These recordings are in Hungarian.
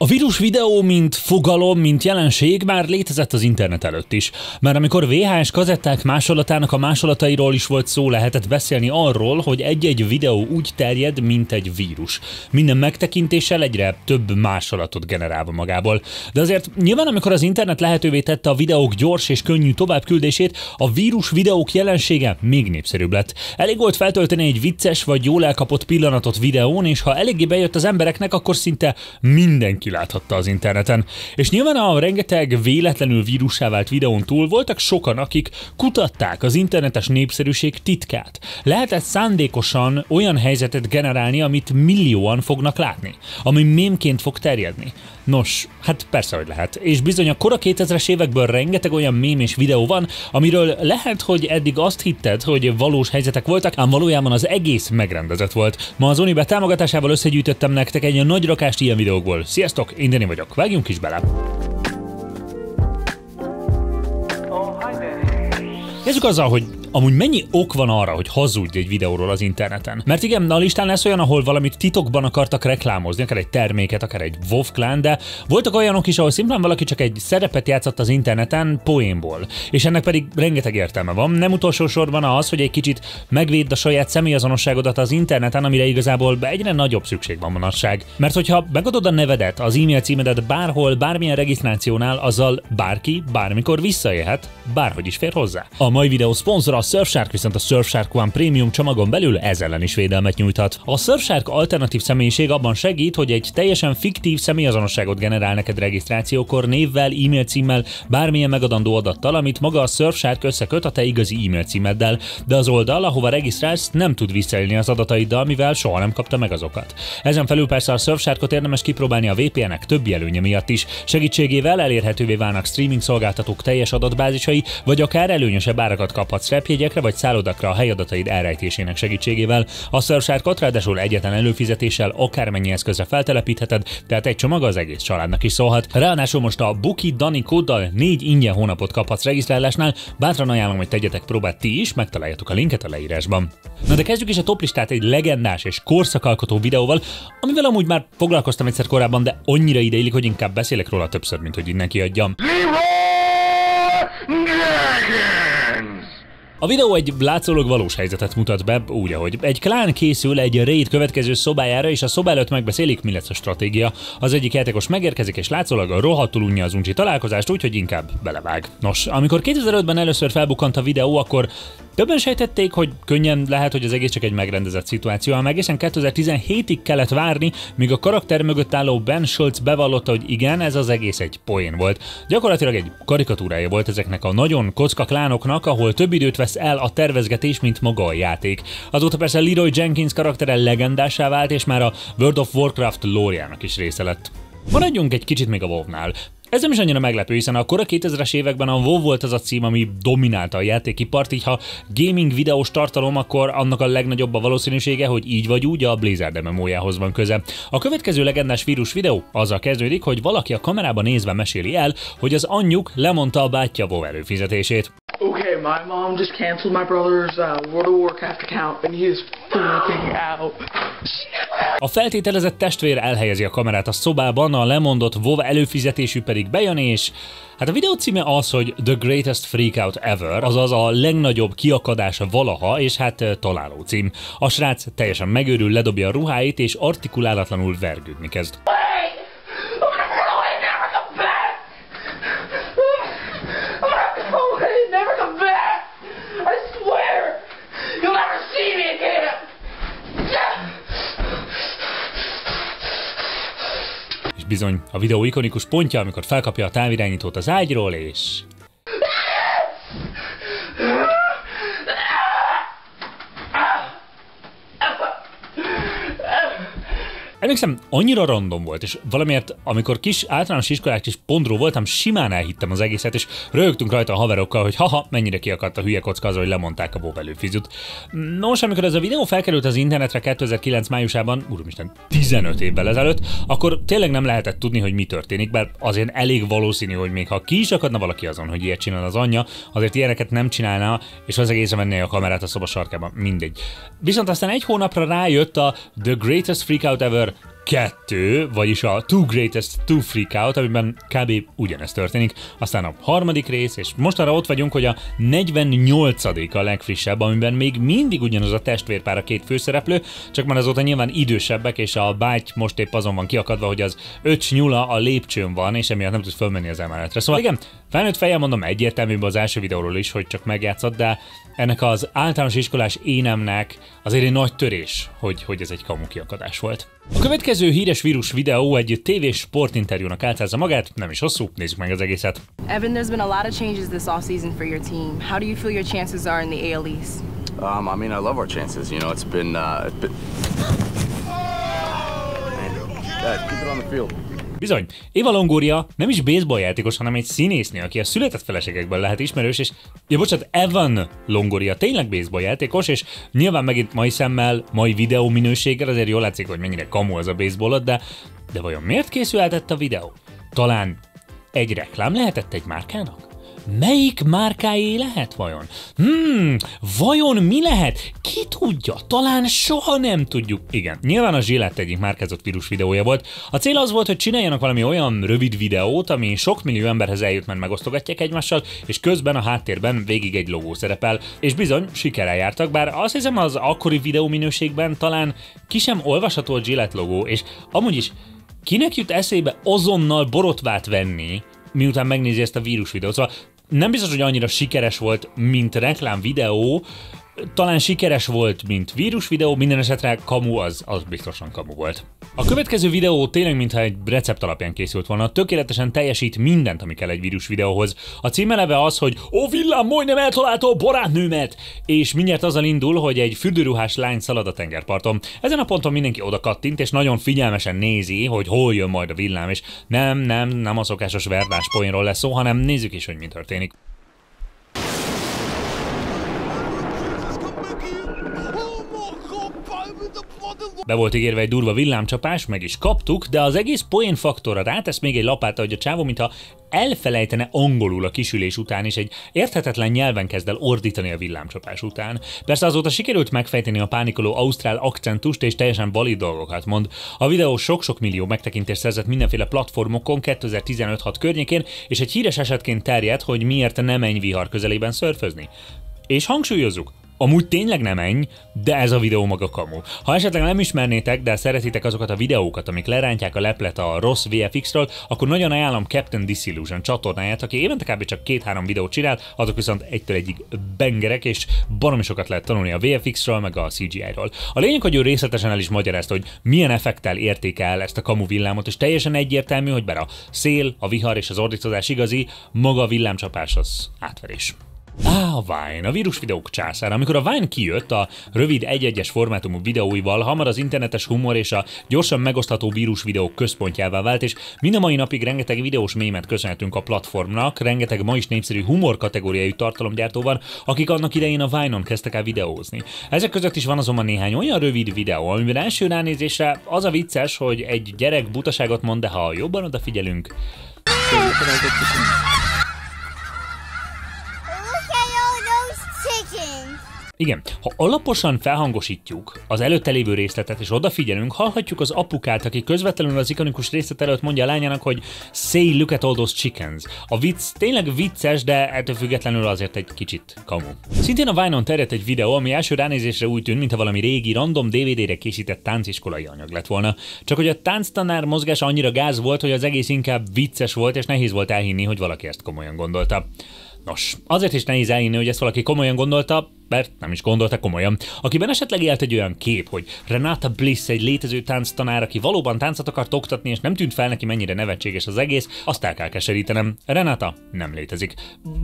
A vírus videó, mint fogalom, mint jelenség már létezett az internet előtt is. Mert amikor VHS kazetták másolatának a másolatairól is volt szó, lehetett beszélni arról, hogy egy-egy videó úgy terjed, mint egy vírus. Minden megtekintéssel egyre több másolatot generálva magából. De azért nyilván, amikor az internet lehetővé tette a videók gyors és könnyű továbbküldését, a vírus videók jelensége még népszerűbb lett. Elég volt feltölteni egy vicces vagy jól elkapott pillanatot videón, és ha eléggé bejött az embereknek, akkor szinte mindenki láthatta az interneten. És nyilván a rengeteg véletlenül vírussá vált videón túl voltak sokan, akik kutatták az internetes népszerűség titkát. Lehetett szándékosan olyan helyzetet generálni, amit millióan fognak látni, ami mémként fog terjedni. Nos, hát persze, hogy lehet. És bizony a kora 2000-es évekből rengeteg olyan mém és videó van, amiről lehet, hogy eddig azt hitted, hogy valós helyzetek voltak, ám valójában az egész megrendezett volt. Ma az Onibe támogatásával összegyűjtöttem nektek egy nagy rakást ilyen videókból. Sziasztok, én Dani vagyok, vágjunk is bele! Kezdjük azzal, hogy amúgy mennyi ok van arra, hogy hazudj egy videóról az interneten. Mert igen, a listán lesz olyan, ahol valamit titokban akartak reklámozni, akár egy terméket, akár egy WoW klán, de voltak olyanok is, ahol szimplán valaki csak egy szerepet játszott az interneten poénból. És ennek pedig rengeteg értelme van. Nem utolsó sorban az, hogy egy kicsit megvédd a saját személyazonosságodat az interneten, amire igazából egyre nagyobb szükség van manapság. Mert hogyha megadod a nevedet, az e-mail címedet bárhol, bármilyen regisztrációnál, azzal bárki bármikor visszaélhet, bárhogy is fér hozzá. A mai videó szponzora a Surfshark, viszont a Surfshark One Premium csomagon belül ez ellen is védelmet nyújthat. A Surfshark alternatív személyiség abban segít, hogy egy teljesen fiktív személyazonosságot generál neked regisztrációkor névvel, e-mail címmel, bármilyen megadandó adattal, amit maga a Surfshark összeköt a te igazi e-mail címeddel, de az oldal, ahova regisztrálsz, nem tud visszaélni az adataiddal, mivel soha nem kapta meg azokat. Ezen felül persze a Surfsharkot érdemes kipróbálni a VPN-ek többi előnye miatt is. Segítségével elérhetővé válnak streaming szolgáltatók teljes adatbázisai, vagy akár előnyösebb árakat kaphatsz repjegyekre vagy szállodakra a helyadataid elrejtésének segítségével. A Surfsharkot ráadásul egyetlen előfizetéssel akármennyi eszközre feltelepítheted, tehát egy csomag az egész családnak is szólhat. Ráadásul most a Buki Dani kóddal 4 ingyen hónapot kaphatsz regisztrálásnál, bátran ajánlom, hogy tegyetek próbát ti is, megtaláljátok a linket a leírásban. Na de kezdjük is a toplistát egy legendás és korszakalkotó videóval, amivel amúgy már foglalkoztam egyszer korábban, de annyira ideillik, hogy inkább beszélek róla többször, mint hogy innen kiadjam. A videó egy látszólag valós helyzetet mutat be, úgy, ahogy egy klán készül egy raid következő szobájára, és a szoba előtt megbeszélik, mi lesz a stratégia. Az egyik játékos megérkezik, és látszólag rohadtul unja az uncsi találkozást, úgyhogy inkább belevág. Nos, amikor 2005-ben először felbukkant a videó, akkor többen sejtették, hogy könnyen lehet, hogy az egész csak egy megrendezett szituáció, ám egészen 2017-ig kellett várni, míg a karakter mögött álló Ben Schultz bevallotta, hogy igen, ez az egész egy poén volt. Gyakorlatilag egy karikatúrája volt ezeknek a nagyon kocka klánoknak, ahol több időt vesz el a tervezgetés, mint maga a játék. Azóta persze Leroy Jenkins karaktere legendásá vált, és már a World of Warcraft lore-jának is része lett. Maradjunk egy kicsit még a WoW-nál. Ez nem is annyira meglepő, hiszen a kora 2000-es években a WoW volt az a cím, ami dominálta a játékipart, így ha gaming videós tartalom, akkor annak a legnagyobb a valószínűsége, hogy így vagy úgy a Blizzard MMO-jához van köze. A következő legendás vírus videó azzal kezdődik, hogy valaki a kamerába nézve meséli el, hogy az anyjuk lemondta a bátyja WoW előfizetését. Okay, my mom just canceled my brother's World of Warcraft account and he is freaking out. A feltételezett testvér elhelyezi a kamerát a szobában, a lemondott WoW előfizetésű pedig bejön, és hát a videó címe az, hogy The Greatest Freakout Ever, azaz a legnagyobb kiakadás valaha, és hát találó cím. A srác teljesen megőrül, ledobja a ruháit, és artikulálatlanul vergődni kezd. Bizony, a videó ikonikus pontja, amikor felkapja a távirányítót az ágyról, és... Emlékszem, annyira random volt, és valamiért, amikor kis általános iskolás kis pondró voltam, simán elhittem az egészet, és röhögtünk rajta a haverokkal, hogy haha, mennyire kiakadt a hülye kocka az, hogy lemondták a WoW előfizut. Nos, amikor ez a videó felkerült az internetre 2009 májusában, úristen, 15 évvel ezelőtt, akkor tényleg nem lehetett tudni, hogy mi történik, bár azért elég valószínű, hogy még ha ki is akadna valaki azon, hogy ilyet csinál az anyja, azért ilyeneket nem csinálna, és az egészre venné a kamerát a szoba sarkában, mindegy. Viszont aztán egy hónapra rájött a The Greatest Freakout Ever 2, vagyis a Two Greatest to Freak Out, amiben kb. Ugyanezt történik. Aztán a harmadik rész, és mostanra ott vagyunk, hogy a 48. a legfrissebb, amiben még mindig ugyanaz a testvérpár a két főszereplő, csak már azóta nyilván idősebbek, és a báty most épp azon van kiakadva, hogy az öcs nyula a lépcsőn van, és emiatt nem tud fölmenni az emeletre. Szóval igen, felnőtt fejjel mondom egyértelműbb az első videóról is, hogy csak megjátszott, de ennek az általános iskolás énemnek azért egy nagy törés, hogy ez egy kamu kiakadás volt. A következő híres vírus videó egy tévés sportinterjúnak álcázza magát, nem is hosszú, nézzük meg az egészet. Evan, there's been a lot of changes this offseason for your team. How do you feel your chances are in the AL East? I mean, I love our chances. You know, it's been Man, guys, keep it on the field. Bizony, Eva Longoria nem is baseball játékos, hanem egy színésznő, aki a született feleségekből lehet ismerős, és Evan Longoria tényleg baseball játékos, és nyilván megint mai szemmel, mai videó minőséggel azért jól látszik, hogy mennyire kamu az a baseballot, de vajon miért készülhetett a videó? Talán egy reklám lehetett egy márkának? Melyik márkáé lehet vajon? Vajon mi lehet? Ki tudja? Talán soha nem tudjuk. Igen, nyilván a Gillette egyik márkázott vírus videója volt. A cél az volt, hogy csináljanak valami olyan rövid videót, ami sok millió emberhez eljut, mert megosztogatják egymással, és közben a háttérben végig egy logó szerepel. És bizony, sikerrel jártak, bár azt hiszem az akkori videó minőségben talán ki sem olvasható a Gillette logó, és amúgy is kinek jut eszébe azonnal borotvát venni, miután megnézi ezt a vírus videót. Szóval nem biztos, hogy annyira sikeres volt, mint reklám videó, talán sikeres volt, mint vírus videó, minden esetre kamu az biztosan kamu volt. A következő videó tényleg mintha egy recept alapján készült volna, tökéletesen teljesít mindent, ami kell egy vírus videóhoz. A cím eleve az, hogy "Ó, villám, majdnem eltalálta a barátnőmet!" és mindjárt azzal indul, hogy egy fürdőruhás lány szalad a tengerparton. Ezen a ponton mindenki oda kattint, és nagyon figyelmesen nézi, hogy hol jön majd a villám, és nem a szokásos verdás poénról lesz szó, hanem nézzük is, hogy mi történik. Be volt ígérve egy durva villámcsapás, meg is kaptuk, de az egész poén faktorra rátesz még egy lapáta, hogy a csávó mintha elfelejtene angolul a kisülés után, és egy érthetetlen nyelven kezd el ordítani a villámcsapás után. Persze azóta sikerült megfejteni a pánikoló ausztrál akcentust, és teljesen valid dolgokat mond. A videó sok-sok millió megtekintést szerzett mindenféle platformokon 2015-6 környékén, és egy híres esetként terjedt, hogy miért nem menj vihar közelében szörfözni. És hangsúlyozzuk, amúgy tényleg nem menj, de ez a videó maga kamu. Ha esetleg nem ismernétek, de szeretitek azokat a videókat, amik lerántják a leplet a rossz VFX-ről, akkor nagyon ajánlom Captain Disillusion csatornáját, aki évente kb. Csak 2-3 videót csinál, azok viszont egytől egyig bengerek, és baromi sokat lehet tanulni a VFX-ről, meg a CGI-ról. A lényeg, hogy ő részletesen el is magyarázta, hogy milyen effektel értékel ezt a kamu villámot, és teljesen egyértelmű, hogy bár a szél, a vihar és az ordítozás igazi, maga a villámcsapás az átverés. A Vine, a vírus videók császára. Amikor a Vine kijött a rövid 1:1-es formátumú videóival, hamar az internetes humor és a gyorsan megosztható vírus videók központjává vált, és mind a mai napig rengeteg videós mémet köszönhetünk a platformnak, rengeteg ma is népszerű humor kategóriájú tartalomgyártó van, akik annak idején a Vine-on kezdtek el videózni. Ezek között is van azonban néhány olyan rövid videó, amiben első ránézésre az a vicces, hogy egy gyerek butaságot mond, de ha jobban odafigyelünk... Igen, ha alaposan felhangosítjuk az előtte lévő részletet és odafigyelünk, hallhatjuk az apukát, aki közvetlenül az ikonikus részlet előtt mondja a lányának, hogy "Say, look at all those chickens". A vicc tényleg vicces, de ettől függetlenül azért egy kicsit kamu. Szintén a Vine-on terjedt egy videó, ami első ránézésre úgy tűnt, mintha valami régi, random DVD-re készített tánciskolai anyag lett volna. Csak hogy a tánctanár mozgása annyira gáz volt, hogy az egész inkább vicces volt, és nehéz volt elhinni, hogy valaki ezt komolyan gondolta. Nos, azért is nehéz elhinni, hogy ezt valaki komolyan gondolta, mert nem is gondolta komolyan. Akiben esetleg élt egy olyan kép, hogy Renata Bliss egy létező tánctanár, aki valóban táncot akart oktatni, és nem tűnt fel neki, mennyire nevetséges az egész, azt el kell keserítenem. Renata nem létezik.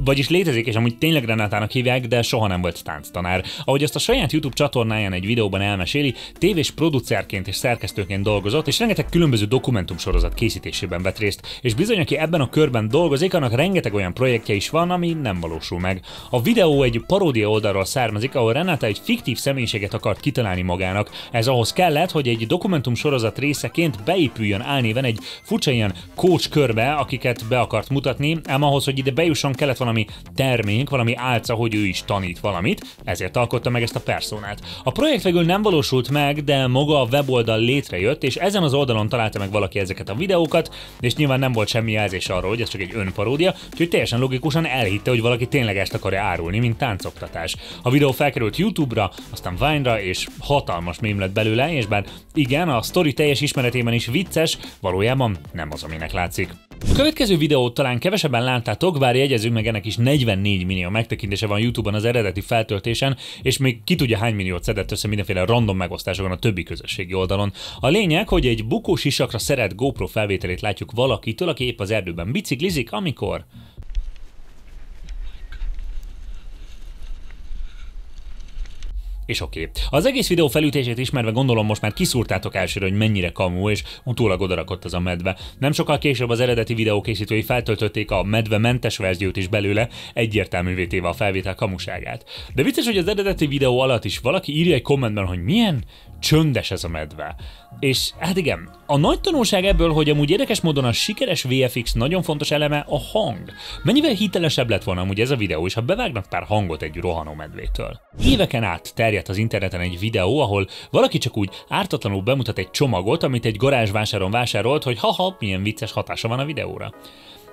Vagyis létezik, és amúgy tényleg Renatának hívják, de soha nem volt tánctanár. Ahogy azt a saját YouTube csatornáján egy videóban elmeséli, tévés producerként és szerkesztőként dolgozott, és rengeteg különböző dokumentumsorozat készítésében vett részt. És bizony, aki ebben a körben dolgozik, annak rengeteg olyan projektje is van, ami nem valósul meg. A videó egy paródia oldalról származik, ahol Renata egy fiktív személyiséget akart kitalálni magának. Ez ahhoz kellett, hogy egy dokumentumsorozat részeként beépüljön álnéven egy furcsa ilyen coach körbe, akiket be akart mutatni, ám ahhoz, hogy ide bejusson, kellett valami termék, valami álca, hogy ő is tanít valamit, ezért alkotta meg ezt a personát. A projekt végül nem valósult meg, de maga a weboldal létrejött, és ezen az oldalon találta meg valaki ezeket a videókat, és nyilván nem volt semmi jelzés arról, hogy ez csak egy önparódia, úgyhogy teljesen logikusan elhitte, hogy valaki tényleg ezt akarja árulni, mint táncoktatás. A videó felkerült YouTube-ra, aztán Vine-ra, és hatalmas mém lett belőle, és bár igen, a sztori teljes ismeretében is vicces, valójában nem az, aminek látszik. A következő videót talán kevesebben láttátok, bár jegyezzük meg, ennek is 44 millió megtekintése van YouTube-on az eredeti feltöltésen, és még ki tudja hány milliót szedett össze mindenféle random megosztásokon a többi közösségi oldalon. A lényeg, hogy egy bukós sisakra szeret GoPro felvételét látjuk valakitől, aki épp az erdőben biciklizik, amikor... És oké. Az egész videó felütését ismerve gondolom most már kiszúrtátok elsőre, hogy mennyire kamu, és utólag odarakott az a medve. Nem sokkal később az eredeti videókészítői feltöltötték a medve mentes verziót is belőle, egyértelművé téve a felvétel kamuságát. De vicces, hogy az eredeti videó alatt is valaki írja egy kommentben, hogy milyen csöndes ez a medve. És hát igen, a nagy tanulság ebből, hogy amúgy érdekes módon a sikeres VFX nagyon fontos eleme a hang. Mennyivel hitelesebb lett volna amúgy ez a videó is, ha bevágnak pár hangot egy rohanó medvétől. Éveken át terjedt az interneten egy videó, ahol valaki csak úgy ártatlanul bemutat egy csomagot, amit egy garázsvásáron vásárolt, hogy haha, milyen vicces hatása van a videóra.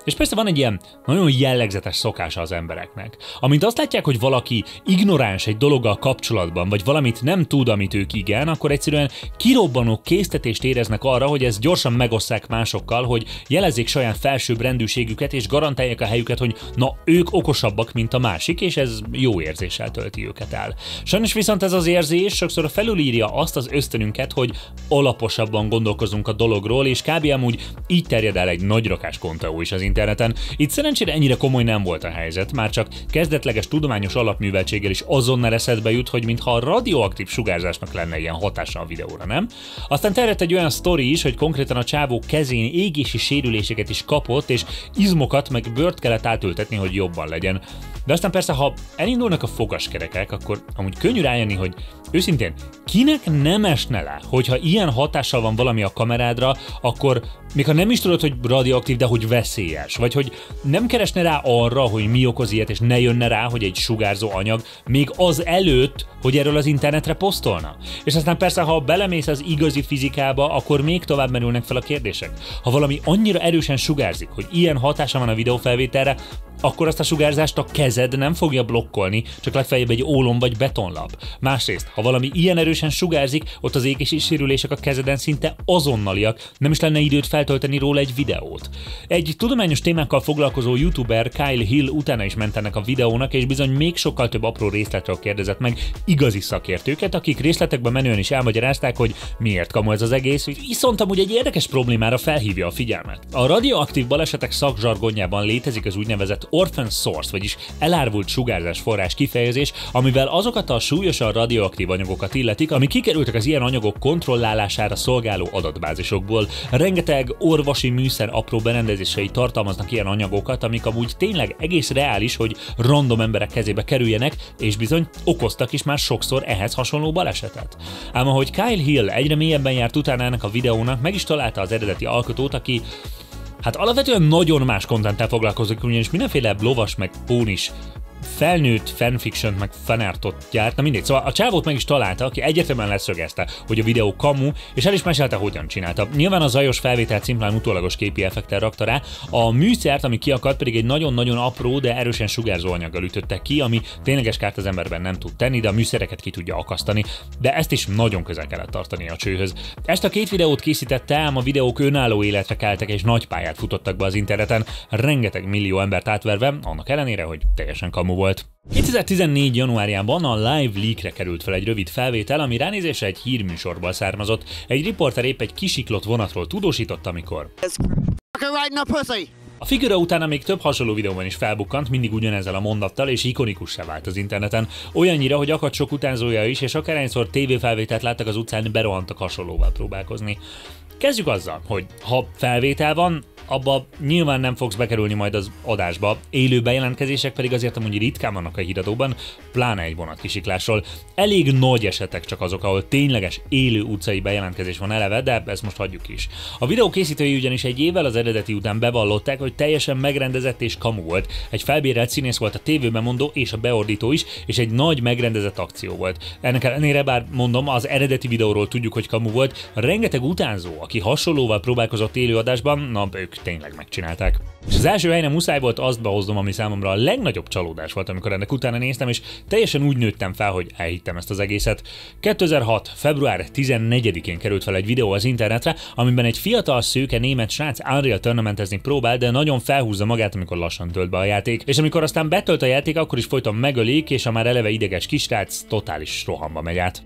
És persze van egy ilyen nagyon jellegzetes szokása az embereknek. Amint azt látják, hogy valaki ignoráns egy dologgal kapcsolatban, vagy valamit nem tud, amit ők igen, akkor egyszerűen kirobbanó késztetést éreznek arra, hogy ezt gyorsan megosszák másokkal, hogy jelezzék saját felsőbb rendűségüket, és garantálják a helyüket, hogy na, ők okosabbak, mint a másik, és ez jó érzéssel tölti őket el. Sajnos viszont ez az érzés sokszor felülírja azt az ösztönünket, hogy alaposabban gondolkozunk a dologról, és kb. Amúgy így terjed el egy nagyrakás konteó is az interneten. Itt szerencsére ennyire komoly nem volt a helyzet, már csak kezdetleges tudományos alapműveltséggel is azonnal eszedbe jut, hogy mintha a radioaktív sugárzásnak lenne ilyen hatása a videóra, nem? Aztán terjedt egy olyan sztori is, hogy konkrétan a csávó kezén égési sérüléseket is kapott, és izmokat meg bőrt kellett átültetni, hogy jobban legyen. De aztán persze, ha elindulnak a fogaskerekek, akkor amúgy könnyű rájönni, hogy őszintén, kinek nem esne le, hogyha ilyen hatással van valami a kamerádra, akkor még ha nem is tudod, hogy radioaktív, de hogy veszélyes, vagy hogy nem keresne rá arra, hogy mi okoz ilyet, és ne jönne rá, hogy egy sugárzó anyag, még az előtt, hogy erről az internetre posztolna. És aztán persze, ha belemész az igazi fizikába, akkor még tovább merülnek fel a kérdések. Ha valami annyira erősen sugárzik, hogy ilyen hatása van a videófelvételre, akkor azt a sugárzást a kezed nem fogja blokkolni, csak legfeljebb egy ólom vagy betonlap. Másrészt, ha valami ilyen erősen sugárzik, ott az égési sérülések a kezeden szinte azonnaliak, nem is lenne időt feltölteni róla egy videót. Egy tudományos témákkal foglalkozó youtuber, Kyle Hill utána is ment ennek a videónak, és bizony még sokkal több apró részletről kérdezett meg igazi szakértőket, akik részletekben menően is elmagyarázták, hogy miért kamu ez az egész, viszont amúgy egy érdekes problémára felhívja a figyelmet. A radioaktív balesetek szakzsargonjában létezik az úgynevezett orphan source, vagyis elárvult sugárzás forrás kifejezés, amivel azokat a súlyosan radioaktív anyagokat illetik, amik kikerültek az ilyen anyagok kontrollálására szolgáló adatbázisokból. Rengeteg orvosi műszer apró berendezései tartalmaznak ilyen anyagokat, amik amúgy tényleg egész reális, hogy random emberek kezébe kerüljenek, és bizony okoztak is már sokszor ehhez hasonló balesetet. Ám ahogy Kyle Hill egyre mélyebben járt utána ennek a videónak, meg is találta az eredeti alkotót, aki hát alapvetően nagyon más contenttel foglalkozik, ugyanis mindenféle lovas meg pónis felnőtt fanfiction meg fanartot gyárt, na mindegy, szóval a csávót meg is találta, aki egyértelműen leszögezte, hogy a videó kamu, és el is mesélte, hogyan csinálta. Nyilván a zajos felvétel szimplán utólagos képi effektel rakta rá, a műszert, ami kiakadt, pedig egy nagyon-nagyon apró, de erősen sugárzó anyaggal ütötte ki, ami tényleges kárt az emberben nem tud tenni, de a műszereket ki tudja akasztani, de ezt is nagyon közel kellett tartani a csőhöz. Ezt a két videót készítette, ám a videók önálló életre keltek és nagy pályát futottak be az interneten, rengeteg millió embert átverve, annak ellenére, hogy teljesen kamu volt. 2014. januárjában a Live Leakre került fel egy rövid felvétel, ami ránézésre egy hírműsorból származott. Egy riporter épp egy kisiklott vonatról tudósított, amikor a figura utána még több hasonló videóban is felbukkant, mindig ugyanezzel a mondattal, és ikonikussá vált az interneten. Olyannyira, hogy akadt sok utánzója is, és akárhányszor tévéfelvételt láttak az utcán, berohantak hasonlóval próbálkozni. Kezdjük azzal, hogy ha felvétel van, abba nyilván nem fogsz bekerülni majd az adásba, élő bejelentkezések pedig azért amúgy ritkán vannak a híradóban, pláne egy vonatkisiklásról. Elég nagy esetek csak azok, ahol tényleges élő utcai bejelentkezés van eleve, de ezt most hagyjuk is. A videó készítői ugyanis egy évvel az eredeti után bevallották, hogy teljesen megrendezett és kamu volt. Egy felbérelt színész volt a tévőbemondó és a beordító is, és egy nagy megrendezett akció volt. Ennek ellenére, bár mondom, az eredeti videóról tudjuk, hogy kamu volt, rengeteg utánzó, aki hasonlóval próbálkozott élőadásban, na ők tényleg megcsinálták. És az első helyen muszáj volt azt behoznom, ami számomra a legnagyobb csalódás volt, amikor ennek utána néztem, és teljesen úgy nőttem fel, hogy elhittem ezt az egészet. 2006. február 14-én került fel egy videó az internetre, amiben egy fiatal szőke német srác Unreal Tournamentezni próbál, de nagyon felhúzza magát, amikor lassan tölt be a játék. És amikor aztán betölt a játék, akkor is folyton megölik, és a már eleve ideges kisrác totális rohamba megy át.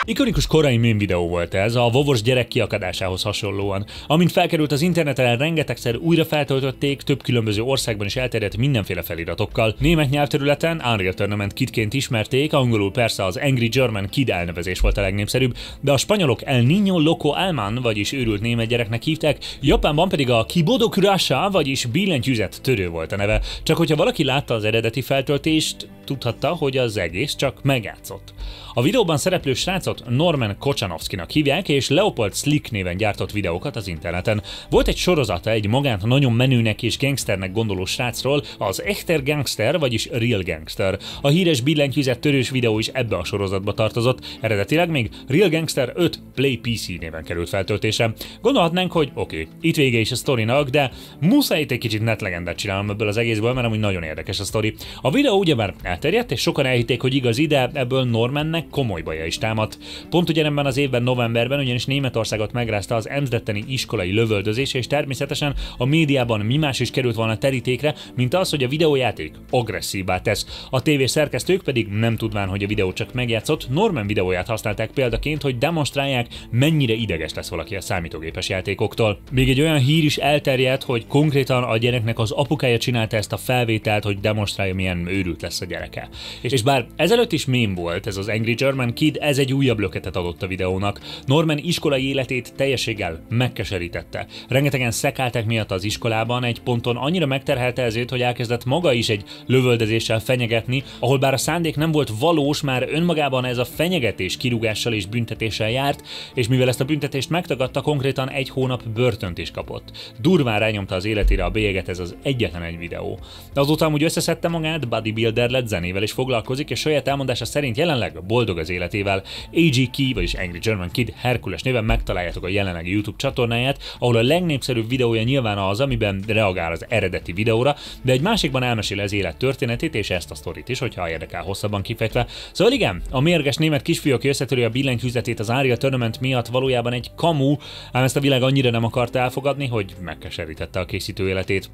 Ikonikus korai meme videó volt ez, a vovos gyerek kiakadásához hasonlóan. Amint felkerült az interneten, rengetegszer újra feltöltötték, több különböző országban is elterjedt mindenféle feliratokkal. Német nyelvterületen Unreal Tournament Kidként ismerték, angolul persze az Angry German Kid elnevezés volt a legnépszerűbb, de a spanyolok El Niño Loco Alman, vagyis őrült német gyereknek hívták, Japánban pedig a Kibodo Kurasha, vagyis billentyűzet törő volt a neve. Csak hogyha valaki látta az eredeti feltöltést, tudhatta, hogy az egész csak megjátszott. A videóban szereplő srácot Norman Kocsanovszkinak hívják, és Leopold Slick néven gyártott videókat az interneten. Volt egy sorozata egy magánt nagyon menőnek és gangsternek gondoló srácról, az Echter Gangster, vagyis Real Gangster. A híres billentyűzet törős videó is ebbe a sorozatba tartozott, eredetileg még Real Gangster 5 Play PC néven került feltöltésre. Gondolhatnánk, hogy oké, itt vége is a sztorinak, de muszáj itt egy kicsit netlegendát csinálnom ebből az egészből, mert amúgy nagyon érdekes a sztori. A videó ugyebár elterjedt, és sokan elhitték, hogy igazi, de ebből Normannek komoly baja is támadt. Pont ugyanebben az évben novemberben ugyanis Németországot megrázta az Emsdetteni iskolai lövöldözés, és természetesen a médiában mi más is került volna terítékre, mint az, hogy a videójáték agresszívvá tesz. A tévés szerkesztők pedig nem tudván, hogy a videó csak megjátszott, Norman videóját használták példaként, hogy demonstrálják, mennyire ideges lesz valaki a számítógépes játékoktól. Még egy olyan hír is elterjedt, hogy konkrétan a gyereknek az apukája csinálta ezt a felvételt, hogy demonstrálja, milyen őrült lesz a gyereke. És bár ezelőtt is mém volt ez az Angry German Kid, ez egy újabb löketet adott a videónak. Norman iskolai életét teljességgel megkeserítette. Rengetegen szekálták miatt az iskolában, egy ponton annyira megterhelte ezért, hogy elkezdett maga is egy lövöldözéssel fenyegetni, ahol bár a szándék nem volt valós, már önmagában ez a fenyegetés kirúgással és büntetéssel járt, és mivel ezt a büntetést megtagadta, konkrétan 1 hónap börtönt is kapott. Durván rányomta az életére a bélyeget ez az egyetlen egy videó. De azóta amúgy összeszedte magát, bodybuilder lett, zenével is foglalkozik, és saját elmondása szerint jelenleg boldog az életével. AG Key, vagyis Angry German Kid Herkules néven megtaláljátok a jelenlegi YouTube csatornáját, ahol a legnépszerűbb videója nyilván az, amiben reagál az eredeti videóra, de egy másikban elmesél az élet történetét és ezt a sztorit is, hogyha érdekel hosszabban kifejtve. Szóval igen, a mérges német kisfiú, aki összetörő a billentyűzetét az Unreal Tournament miatt, valójában egy kamu, ám ezt a világ annyira nem akarta elfogadni, hogy megkeserítette a készítő életét.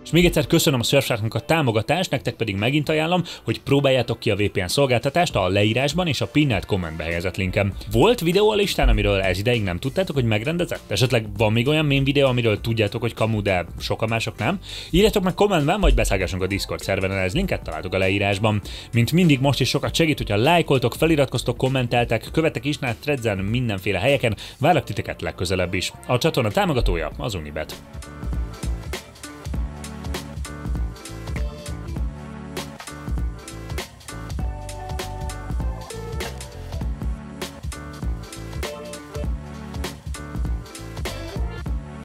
És még egyszer köszönöm a Surfsharknak a támogatást, nektek pedig megint ajánlom, hogy próbáljátok ki a VPN szolgáltatást a leírásban és a pinnelt kommentbe helyezett linken. Volt videó a listán, amiről ez ideig nem tudtátok, hogy megrendezett? Esetleg van még olyan mém videó, amiről tudjátok, hogy kamu, de sokan mások nem? Írjátok meg kommentben, vagy beszállgassunk a Discord szerveren, ez linket találtok a leírásban. Mint mindig most is sokat segít, hogyha lájkoltok, feliratkoztok, kommenteltek, követek Isnát, Threads-en, mindenféle helyeken, várlak titeket legközelebb is. A csatorna támogatója az Unibet.